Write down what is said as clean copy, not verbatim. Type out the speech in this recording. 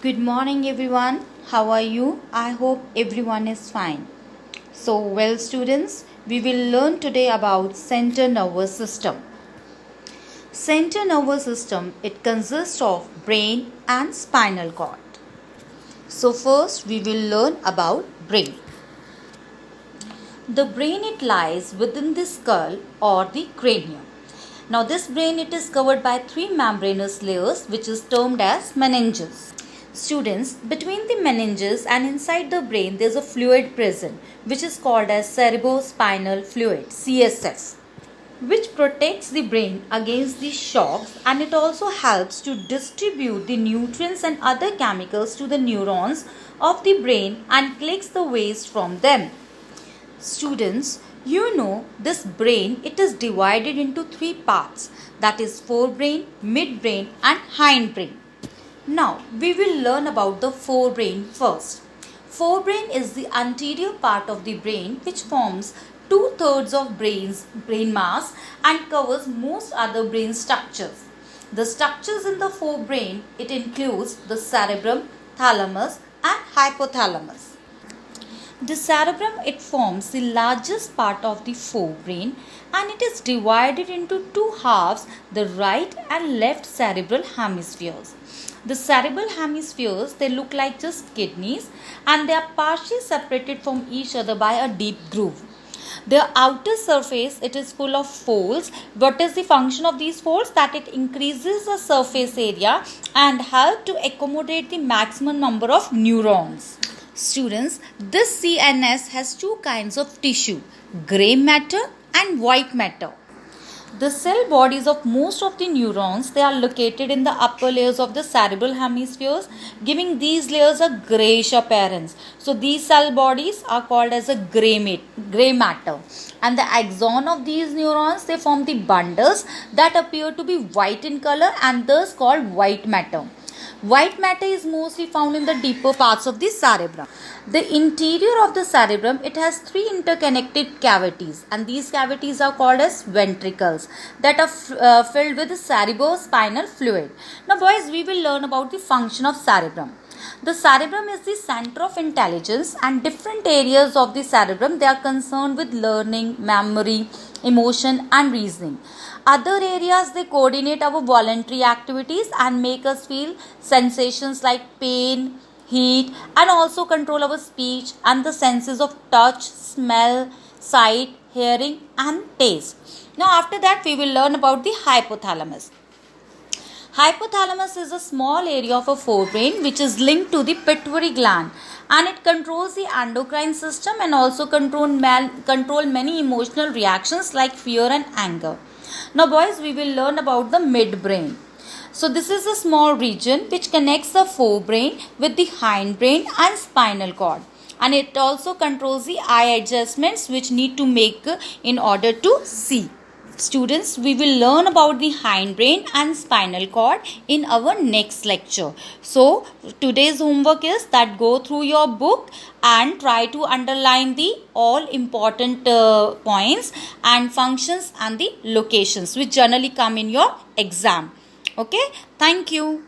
Good morning everyone. How are you? I hope everyone is fine. So, well students, we will learn today about central nervous system. Central nervous system, it consists of brain and spinal cord. So, first we will learn about brain. The brain, it lies within the skull or the cranium. Now this brain, it is covered by three membranous layers which is termed as meninges. Students, between the meninges and inside the brain there is a fluid present which is called as cerebrospinal fluid, CSF, which protects the brain against the shocks, and it also helps to distribute the nutrients and other chemicals to the neurons of the brain and collects the waste from them. Students, you know this brain, it is divided into three parts, that is forebrain, midbrain and hindbrain. Now we will learn about the forebrain first. Forebrain is the anterior part of the brain which forms 2/3 of brain mass and covers most other brain structures. The structures in the forebrain, it includes the cerebrum, thalamus and hypothalamus. The cerebrum, it forms the largest part of the forebrain and it is divided into two halves, the right and left cerebral hemispheres. The cerebral hemispheres, they look like just kidneys and they are partially separated from each other by a deep groove. The outer surface, it is full of folds. What is the function of these folds? That it increases the surface area and help to accommodate the maximum number of neurons. Students, this CNS has two kinds of tissue, grey matter and white matter. The cell bodies of most of the neurons, they are located in the upper layers of the cerebral hemispheres, giving these layers a greyish appearance. So these cell bodies are called as a grey matter. And the axon of these neurons, they form the bundles that appear to be white in color and thus called white matter. White matter is mostly found in the deeper parts of the cerebrum. The interior of the cerebrum, it has three interconnected cavities and these cavities are called as ventricles that are filled with cerebrospinal fluid. Now boys, we will learn about the function of cerebrum. The cerebrum is the center of intelligence and different areas of the cerebrum, they are concerned with learning, memory, emotion and reasoning. Other areas, they coordinate our voluntary activities and make us feel sensations like pain, heat and also control our speech and the senses of touch, smell, sight, hearing and taste. Now after that we will learn about the hypothalamus. Hypothalamus is a small area of a forebrain which is linked to the pituitary gland and it controls the endocrine system and also control many emotional reactions like fear and anger. Now boys, we will learn about the midbrain. So this is a small region which connects the forebrain with the hindbrain and spinal cord, and it also controls the eye adjustments which need to make in order to see. Students, we will learn about the hindbrain and spinal cord in our next lecture. So today's homework is that go through your book and try to underline the all important points and functions and the locations which generally come in your exam. Okay, thank you.